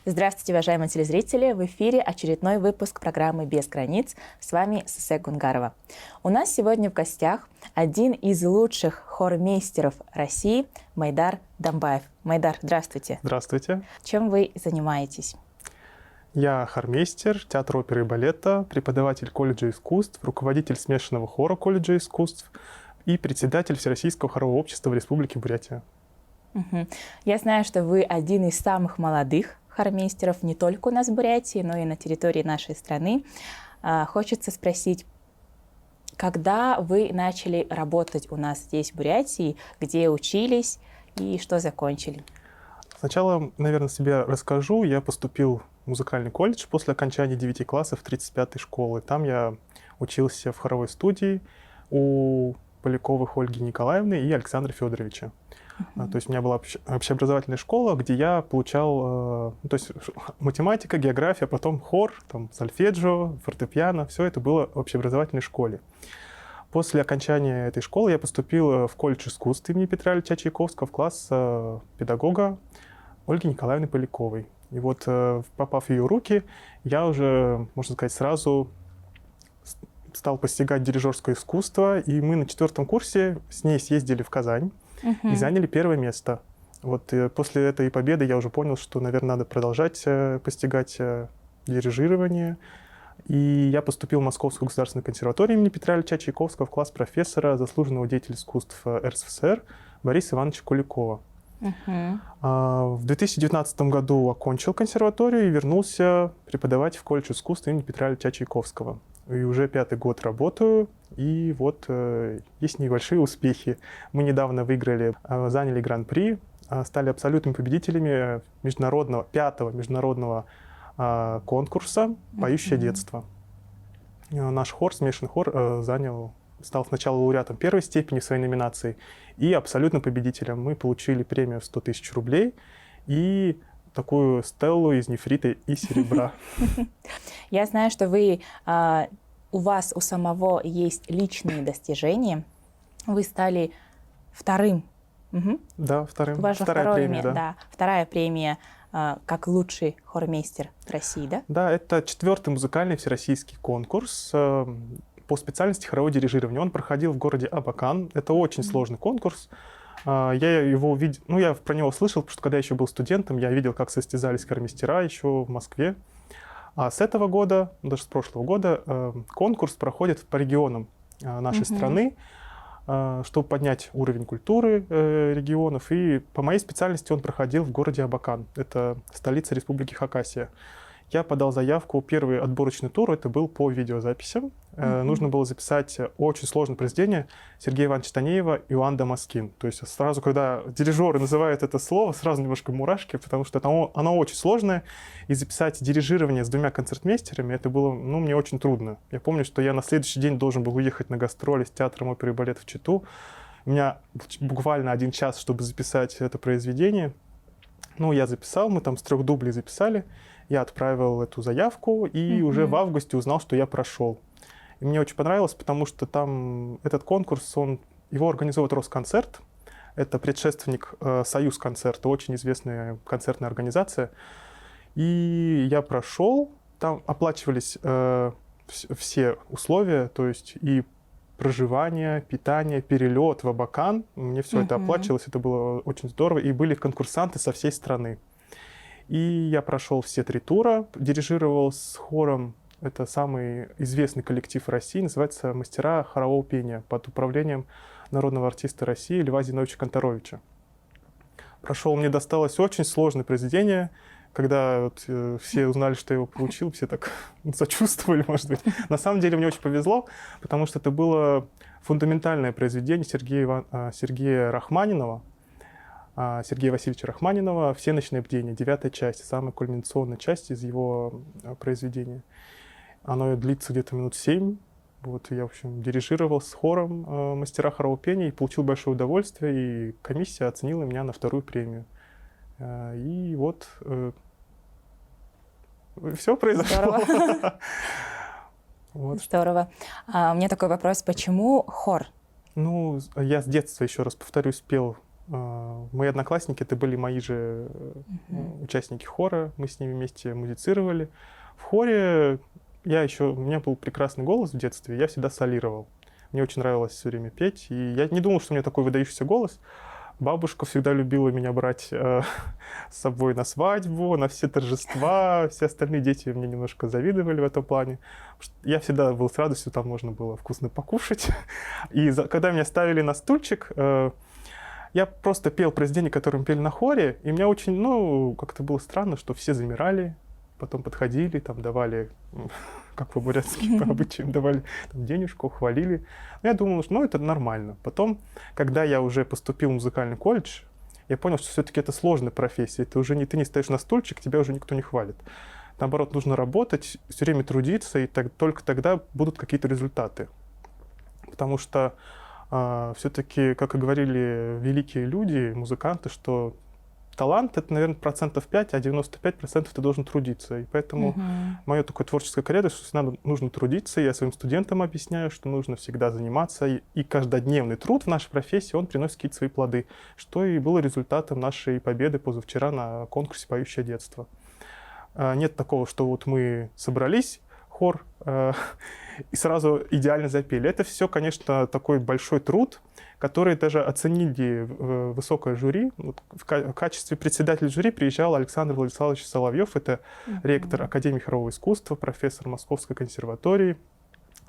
Здравствуйте, уважаемые телезрители! В эфире очередной выпуск программы «Без границ». С вами Сусек Гунгарова. У нас сегодня в гостях один из лучших хормейстеров России Майдар Дамбаев. Майдар, здравствуйте. Здравствуйте. Чем вы занимаетесь? Я хормейстер театра оперы и балета, преподаватель колледжа искусств, руководитель смешанного хора колледжа искусств и председатель Всероссийского хорового общества в Республике Бурятия. Я знаю, что вы один из самых молодых хормейстеров не только у нас в Бурятии, но и на территории нашей страны. Хочется спросить, когда вы начали работать у нас здесь, в Бурятии, где учились и что закончили? Сначала, наверное, себе расскажу. Я поступил в музыкальный колледж после окончания 9 классов 35-й школы. Там я учился в хоровой студии у Поляковых Ольги Николаевны и Александра Федоровича. То есть у меня была общеобразовательная школа, где я получал, то есть математика, география, потом хор, там, сольфеджио, фортепиано, все это было в общеобразовательной школе. После окончания этой школы я поступил в колледж искусств имени Петра Ильича Чайковского в класс педагога Ольги Николаевны Поляковой. И вот, попав в ее руки, я уже, можно сказать, сразу стал постигать дирижерское искусство, и мы на 4-м курсе с ней съездили в Казань и заняли 1-е место. Вот после этой победы я уже понял, что, наверное, надо продолжать постигать дирижирование. И я поступил в Московскую государственную консерваторию имени Петра Ильича Чайковского в класс профессора, заслуженного деятеля искусств РСФСР Бориса Ивановича Куликова. В 2019 году окончил консерваторию и вернулся преподавать в колледж искусств имени Петра Ильича Чайковского. И уже 5-й год работаю, и вот есть небольшие успехи. Мы недавно выиграли, заняли гран-при, стали абсолютными победителями 5-го международного конкурса «Поющее детство». Наш хор, смешанный хор, стал сначала лауреатом 1-й степени в своей номинации и абсолютным победителем. Мы получили премию в 100 тысяч рублей и такую стеллу из нефрита и серебра. Я знаю, что у вас у самого есть личные достижения. Вы стали вторым. Да, вторым. Вторая премия, да. Вторая премия как лучший хормейстер в России, да? Да, это 4-й музыкальный всероссийский конкурс по специальности хоровое дирижирование. Он проходил в городе Абакан. Это очень сложный конкурс. Я его видел, я про него слышал, потому что когда я еще был студентом, я видел, как состязались хормейстера еще в Москве. А с этого года, даже с прошлого года, конкурс проходит по регионам нашей страны, чтобы поднять уровень культуры регионов. И по моей специальности он проходил в городе Абакан. Это столица Республики Хакасия. Я подал заявку, первый отборочный тур, это был по видеозаписям. Нужно было записать очень сложное произведение Сергея Ивановича Танеева «Иоанн Дамаскин». То есть сразу, когда дирижеры называют это слово, сразу немножко мурашки, потому что оно очень сложное. И записать дирижирование с 2 концертмейстерами, это было, мне очень трудно. Я помню, что я на следующий день должен был уехать на гастроли с театром оперы и балета в Читу. У меня буквально 1 час, чтобы записать это произведение. Я записал, мы там с 3 дублей записали. Я отправил эту заявку и уже в августе узнал, что я прошел. И мне очень понравилось, потому что там этот конкурс, его организовывает Росконцерт. Это предшественник Союз концерта, очень известная концертная организация. И я прошел, там оплачивались все условия, то есть и проживание, питание, перелет в Абакан. Мне все это оплачивалось, это было очень здорово. И были конкурсанты со всей страны. И я прошел все 3 тура, дирижировал с хором, это самый известный коллектив России, называется «Мастера хорового пения» под управлением народного артиста России Льва Зиновьевича Канторовича. Прошел, мне досталось очень сложное произведение, когда все узнали, что я его получил, все так сочувствовали, может быть. На самом деле мне очень повезло, потому что это было фундаментальное произведение Сергея Рахманинова, Сергея Васильевича Рахманинова «Всеночное бдение», 9-я часть, самая кульминационная часть из его произведения. Оно длится где-то минут 7. Вот я, в общем, дирижировал с хором «Мастера хорового пения» и получил большое удовольствие, и комиссия оценила меня на 2-ю премию. И вот все произошло. Здорово. Здорово. У меня такой вопрос, почему хор? Я с детства, еще раз повторюсь, пел Мои одноклассники — это были мои же участники хора, мы с ними вместе музицировали. В хоре у меня был прекрасный голос в детстве, я всегда солировал. Мне очень нравилось все время петь, и я не думал, что у меня такой выдающийся голос. Бабушка всегда любила меня брать с собой на свадьбу, на все торжества. Все остальные дети мне немножко завидовали в этом плане. Я всегда был с радостью, там можно было вкусно покушать. И когда меня ставили на стульчик, я просто пел произведения, которые мы пели на хоре, и мне очень, как-то было странно, что все замирали, потом подходили, там давали, как по-бурятски, по обычаям, давали там денежку, хвалили. Я думал, что это нормально. Потом, когда я уже поступил в музыкальный колледж, я понял, что все-таки это сложная профессия. Ты не стоишь на стульчик, тебя уже никто не хвалит. Наоборот, нужно работать, все время трудиться, и только тогда будут какие-то результаты. Потому что все-таки, как и говорили великие люди, музыканты, что талант — это, наверное, 5%, а 95% ты должен трудиться. И поэтому мое такое творческое кредо, что всегда нужно трудиться. Я своим студентам объясняю, что нужно всегда заниматься. И каждодневный труд в нашей профессии, он приносит какие-то свои плоды, что и было результатом нашей победы позавчера на конкурсе «Поющее детство». Нет такого, что вот мы собрались, хор, и сразу идеально запели. Это все, конечно, такой большой труд, который даже оценили высокое жюри. Вот в качестве председателя жюри приезжал Александр Владиславович Соловьев, это ректор Академии хорового искусства, профессор Московской консерватории.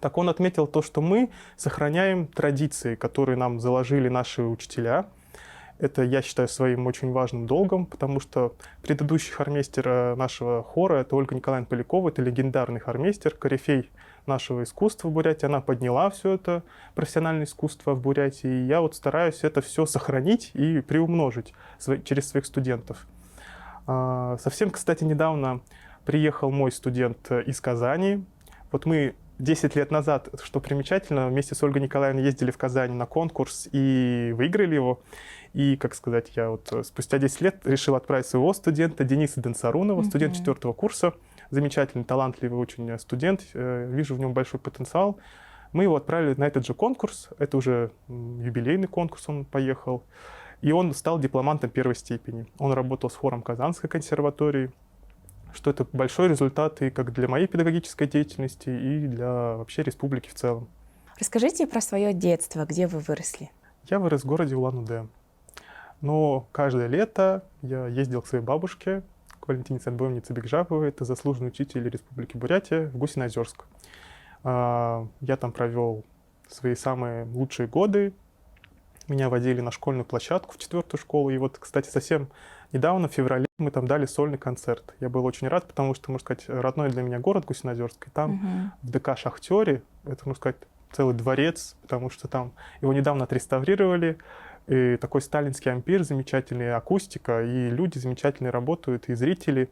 Так он отметил то, что мы сохраняем традиции, которые нам заложили наши учителя. Это, я считаю, своим очень важным долгом, потому что предыдущий хормейстер нашего хора, это Ольга Николаевна Полякова, это легендарный хормейстер, корифей нашего искусства в Бурятии. Она подняла все это профессиональное искусство в Бурятии. И я вот стараюсь это все сохранить и приумножить через своих студентов. Совсем, кстати, недавно приехал мой студент из Казани. Вот мы 10 лет назад, что примечательно, вместе с Ольгой Николаевной ездили в Казань на конкурс и выиграли его. И, как сказать, я вот спустя 10 лет решил отправить своего студента Дениса Денсарунова, студент 4-го курса. Замечательный, талантливый очень студент. Вижу в нем большой потенциал. Мы его отправили на этот же конкурс. Это уже юбилейный конкурс, он поехал. И он стал дипломантом первой степени. Он работал с хором Казанской консерватории, что это большой результат и как для моей педагогической деятельности, и для вообще республики в целом. Расскажите про свое детство, где вы выросли? Я вырос в городе Улан-Удэ. Но каждое лето я ездил к своей бабушке, к Валентине Цанбоевне Цыбекжаповой, это заслуженный учитель Республики Бурятия, в Гусиноозерск. Я там провел свои самые лучшие годы. Меня водили на школьную площадку в 4-ю школу. И вот, кстати, совсем недавно, в феврале, мы там дали сольный концерт. Я был очень рад, потому что, можно сказать, родной для меня город Гусиноозерск. И там в ДК «Шахтёре», это, можно сказать, целый дворец, потому что там его недавно отреставрировали. И такой сталинский ампир, замечательная акустика, и люди замечательные работают, и зрители.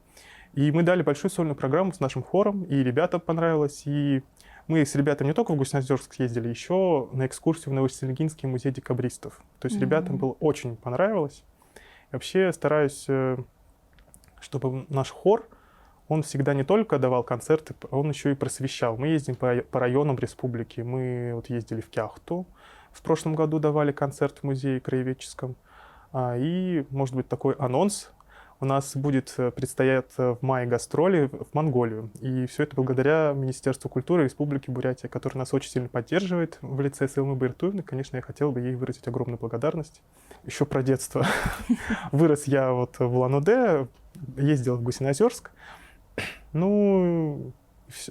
И мы дали большую сольную программу с нашим хором, и ребятам понравилось. И мы с ребятами не только в Гусиноозерск съездили, еще на экскурсию в Новосельгинский музей декабристов. То есть ребятам было очень понравилось. И вообще стараюсь, чтобы наш хор, он всегда не только давал концерты, он еще и просвещал. Мы ездим по районам республики. Мы вот ездили в Кяхту. В прошлом году давали концерт в музее краеведческом. И, может быть, такой анонс. У нас предстоят в мае гастроли в Монголию. И все это благодаря Министерству культуры Республики Бурятия, которое нас очень сильно поддерживает в лице Сылмы Баиртуевны. Конечно, я хотел бы ей выразить огромную благодарность. Еще про детство. Вырос я вот в Улан-Удэ, ездил в Гусиноозерск.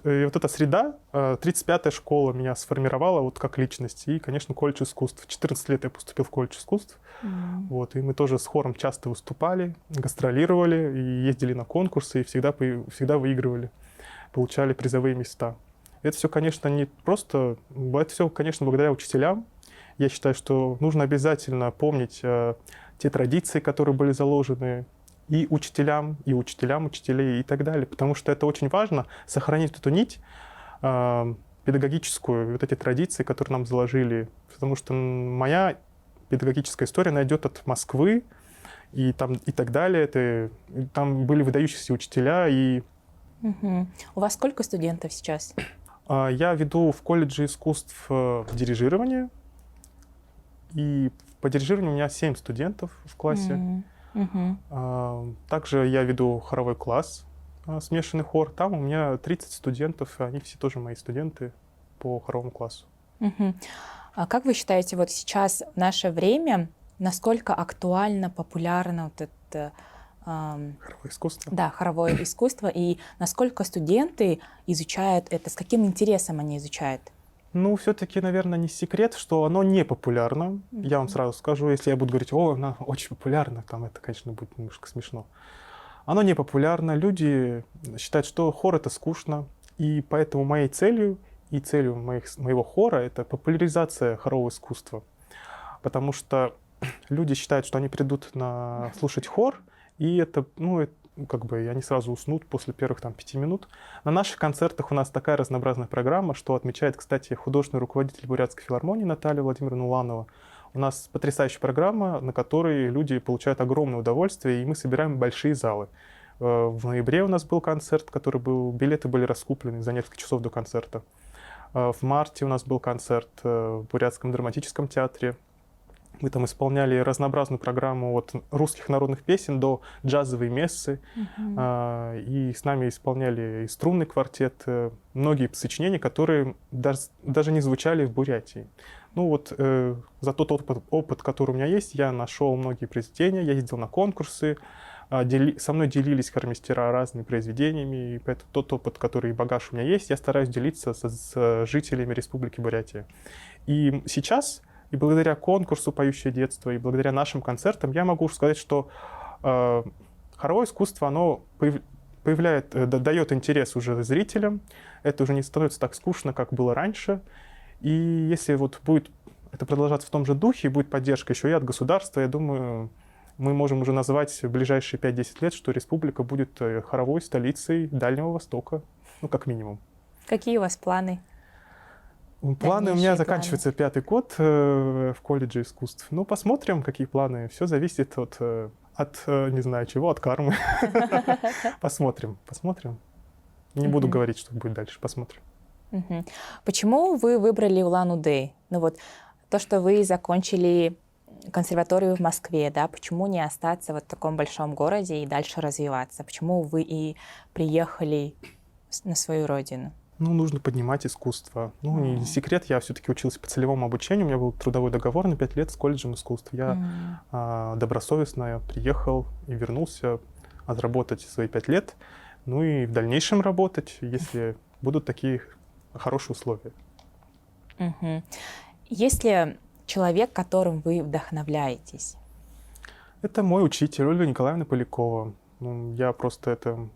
И вот эта среда, 35-я школа меня сформировала вот как личность. И, конечно, колледж искусств. В 14 лет я поступил в колледж искусств. Вот, и мы тоже с хором часто выступали, гастролировали, и ездили на конкурсы, и всегда выигрывали, получали призовые места. Это все, конечно, не просто... Это все, конечно, благодаря учителям. Я считаю, что нужно обязательно помнить те традиции, которые были заложены и учителям учителей и так далее. Потому что это очень важно, сохранить эту нить педагогическую, вот эти традиции, которые нам заложили. Потому что моя педагогическая история, она идет от Москвы и так далее. Там были выдающиеся учителя. У вас сколько студентов сейчас? Я веду в колледже искусств дирижирование. И по дирижированию у меня 7 студентов в классе. Также я веду хоровой класс, смешанный хор. Там у меня 30 студентов, они все тоже мои студенты по хоровому классу. А как вы считаете, вот сейчас в наше время, насколько актуально, популярно вот это Хоровое искусство? да, хоровое искусство, и насколько студенты изучают это, с каким интересом они изучают? Ну, все-таки, наверное, не секрет, что оно не популярно. Я вам сразу скажу, если я буду говорить, о, оно очень популярно, там это, конечно, будет немножко смешно. Оно не популярно, люди считают, что хор — это скучно, и поэтому моей целью и целью моего хора — это популяризация хорового искусства. Потому что люди считают, что они придут слушать хор, и это, как бы они сразу уснут после первых 5 минут. На наших концертах у нас такая разнообразная программа, что отмечает, кстати, художественный руководитель Бурятской филармонии Наталья Владимировна Уланова. У нас потрясающая программа, на которой люди получают огромное удовольствие, и мы собираем большие залы. В ноябре у нас был концерт, билеты были раскуплены за несколько часов до концерта. В марте у нас был концерт в Бурятском драматическом театре. Мы там исполняли разнообразную программу от русских народных песен до джазовой мессы. И с нами исполняли и струнный квартет, многие сочинения, которые даже не звучали в Бурятии. За тот опыт, который у меня есть, я нашел многие произведения, я ездил на конкурсы, со мной делились хормейстера разными произведениями, и поэтому тот опыт, который багаж у меня есть, я стараюсь делиться с жителями Республики Бурятия. И сейчас, и благодаря конкурсу «Поющее детство», и благодаря нашим концертам, я могу сказать, что хоровое искусство, оно дает интерес уже зрителям, это уже не становится так скучно, как было раньше. И если будет это продолжаться в том же духе, будет поддержка еще и от государства, я думаю, мы можем уже назвать в ближайшие 5-10 лет, что республика будет хоровой столицей Дальнего Востока, как минимум. Какие у вас планы? Планы у меня заканчивается 5-й год в колледже искусств. Посмотрим, какие планы. Все зависит от не знаю чего, от кармы. Посмотрим. Не буду говорить, что будет дальше. Посмотрим. Почему вы выбрали Улан-Удэ? То, что вы закончили консерваторию в Москве, да, почему не остаться в таком большом городе и дальше развиваться? Почему вы и приехали на свою родину? Нужно поднимать искусство. Не секрет, я все-таки учился по целевому обучению, у меня был трудовой договор на 5 лет с колледжем искусств. Я добросовестно приехал и вернулся отработать свои 5 лет, и в дальнейшем работать, если будут такие хорошие условия. Есть ли человек, которым вы вдохновляетесь? Это мой учитель, Ольга Николаевна Полякова. Это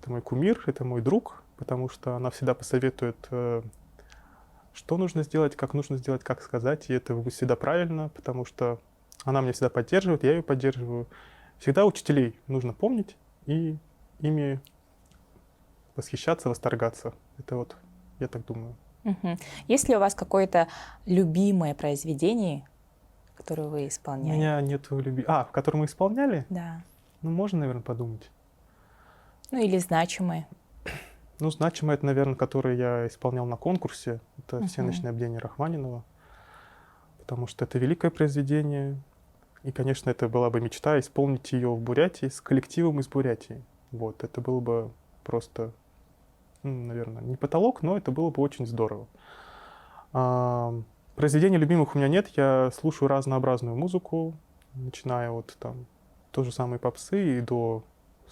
мой кумир, это мой друг, потому что она всегда посоветует, что нужно сделать, как сказать, и это будет всегда правильно, потому что она меня всегда поддерживает, я ее поддерживаю. Всегда учителей нужно помнить и ими восхищаться, восторгаться. Это я так думаю. Есть ли у вас какое-то любимое произведение, которое вы исполняете? У меня нету в котором мы исполняли? Да. Можно, наверное, подумать. Или значимое. Значимое, это, наверное, которое я исполнял на конкурсе. Это «Всеночное бдение» Рахманинова. Потому что это великое произведение. И, конечно, это была бы мечта исполнить ее в Бурятии с коллективом из Бурятии. Это было бы просто, наверное, не потолок, но это было бы очень здорово. Произведений любимых у меня нет. Я слушаю разнообразную музыку, начиная от той же самой попсы и до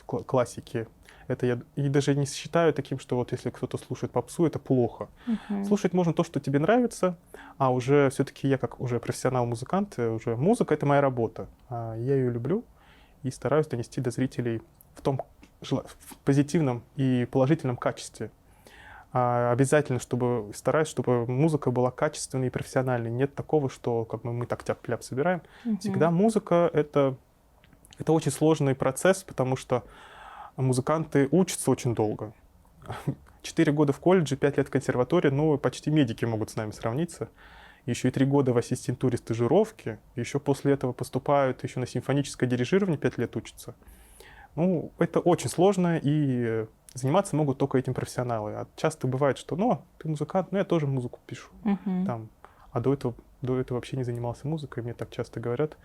классики. Это я и даже не считаю таким, что если кто-то слушает попсу, это плохо. Слушать можно то, что тебе нравится, а уже все-таки я как уже профессионал-музыкант, уже музыка — это моя работа. Я ее люблю и стараюсь донести до зрителей в позитивном и положительном качестве. Обязательно, стараюсь, чтобы музыка была качественной и профессиональной. Нет такого, что мы так тяп-ляп собираем. Всегда музыка — это очень сложный процесс, потому что музыканты учатся очень долго. 4 года в колледже, 5 лет в консерватории, почти медики могут с нами сравниться. Еще и 3 года в ассистентуре стажировки. Еще после этого поступают еще на симфоническое дирижирование, 5 лет учатся. Это очень сложно, и заниматься могут только этим профессионалы. Часто бывает, что ты музыкант, я тоже музыку пишу. А до этого до этого вообще не занимался музыкой, мне так часто говорят.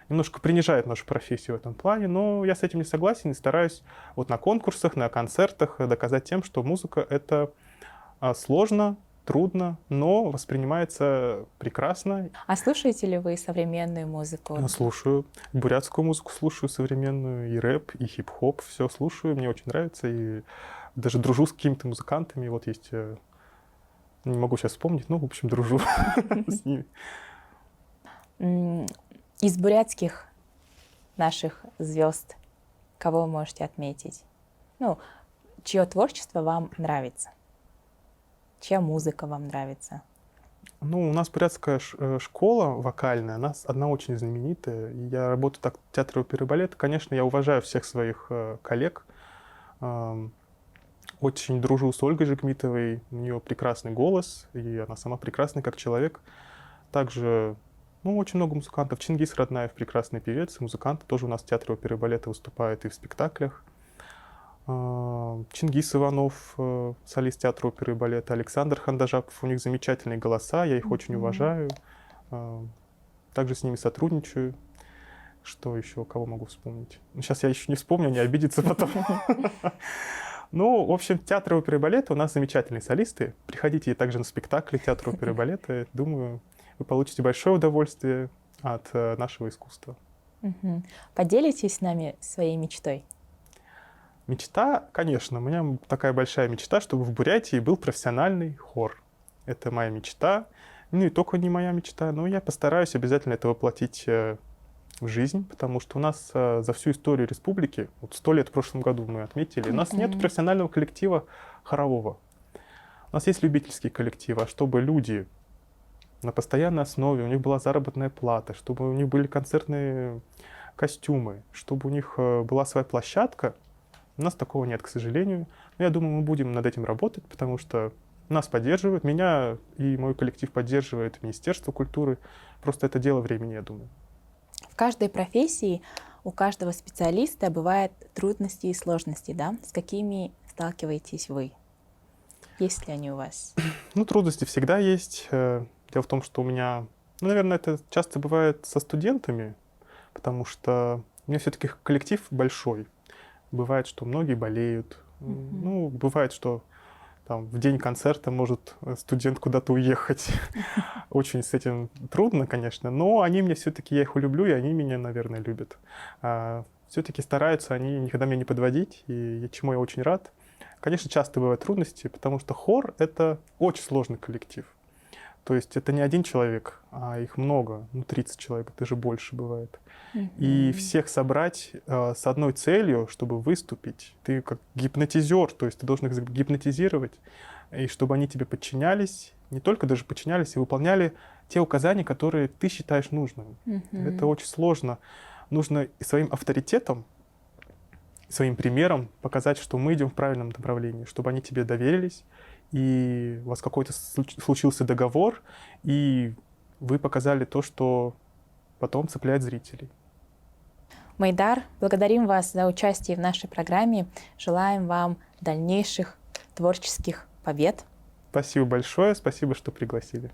Немножко принижает нашу профессию в этом плане, но я с этим не согласен и стараюсь вот на конкурсах, на концертах доказать тем, что музыка — это сложно, трудно, но воспринимается прекрасно. А слушаете ли вы современную музыку? Я слушаю бурятскую музыку, слушаю современную, и рэп, и хип-хоп, все слушаю, мне очень нравится, и даже дружу с какими-то музыкантами, вот есть, не могу сейчас вспомнить, но, в общем, дружу с ними. Из бурятских наших звезд кого вы можете отметить? Ну, чье творчество вам нравится? Чья музыка вам нравится? Ну, у нас бурятская школа вокальная, она одна очень знаменитая. И я работаю так в театре оперы и балета. Конечно, я уважаю всех своих коллег. Очень дружу с Ольгой Жигмитовой. У нее прекрасный голос, и она сама прекрасная как человек. Также, ну, очень много музыкантов. Чингис Роднаев, прекрасный певец, музыкант. Тоже у нас в театре оперы и балета выступает и в спектаклях. Чингис Иванов, солист театра оперы и балета, Александр Хандажапов. У них замечательные голоса, я их очень уважаю. Также с ними сотрудничаю. Что еще, кого могу вспомнить? Сейчас я еще не вспомню, не обидится потом. Ну, в общем, театр оперы и балета у нас замечательные солисты. Приходите также на спектакли театра оперы и балета. Думаю, вы получите большое удовольствие от нашего искусства. Поделитесь с нами своей мечтой. Мечта, конечно, у меня такая большая мечта, чтобы в Бурятии был профессиональный хор. Это моя мечта. Ну и только не моя мечта, но я постараюсь обязательно это воплотить в жизнь, потому что у нас за всю историю республики, вот 100 лет в прошлом году мы отметили, у нас нет профессионального коллектива хорового. У нас есть любительские коллективы, а чтобы люди на постоянной основе, у них была заработная плата, чтобы у них были концертные костюмы, чтобы у них была своя площадка, у нас такого нет, к сожалению. Но я думаю, мы будем над этим работать, потому что нас поддерживают, меня и мой коллектив поддерживает Министерство культуры. Просто это дело времени, я думаю. В каждой профессии у каждого специалиста бывают трудности и сложности, да? С какими сталкиваетесь вы? Есть ли они у вас? Ну, трудности всегда есть. Дело в том, что у меня, ну, наверное, это часто бывает со студентами, потому что у меня все-таки коллектив большой. Бывает, что многие болеют. Ну, бывает, что там, в день концерта может студент куда-то уехать. Очень с этим трудно, конечно, но они мне все-таки, я их люблю, и они меня, наверное, любят. Все-таки стараются они никогда меня не подводить, и чему я очень рад. Конечно, часто бывают трудности, потому что хор — это очень сложный коллектив. То есть это не один человек, а их много, ну 30 человек, даже больше бывает. И всех собрать с одной целью, чтобы выступить. Ты как гипнотизер, то есть ты должен их гипнотизировать, и чтобы они тебе подчинялись, не только даже подчинялись, и выполняли те указания, которые ты считаешь нужными. Это очень сложно. Нужно и своим авторитетом, своим примером показать, что мы идем в правильном направлении, чтобы они тебе доверились, и у вас какой-то случился договор, и вы показали то, что потом цепляет зрителей. Майдар, благодарим вас за участие в нашей программе. Желаем вам дальнейших творческих побед. Спасибо большое, спасибо, что пригласили.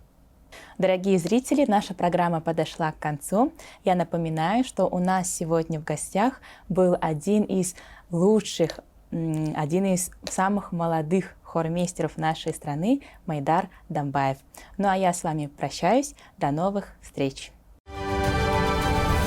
Дорогие зрители, наша программа подошла к концу. Я напоминаю, что у нас сегодня в гостях был один из лучших, один из самых молодых хормейстеров нашей страны Майдар Дамбаев. Ну а я с вами прощаюсь. До новых встреч!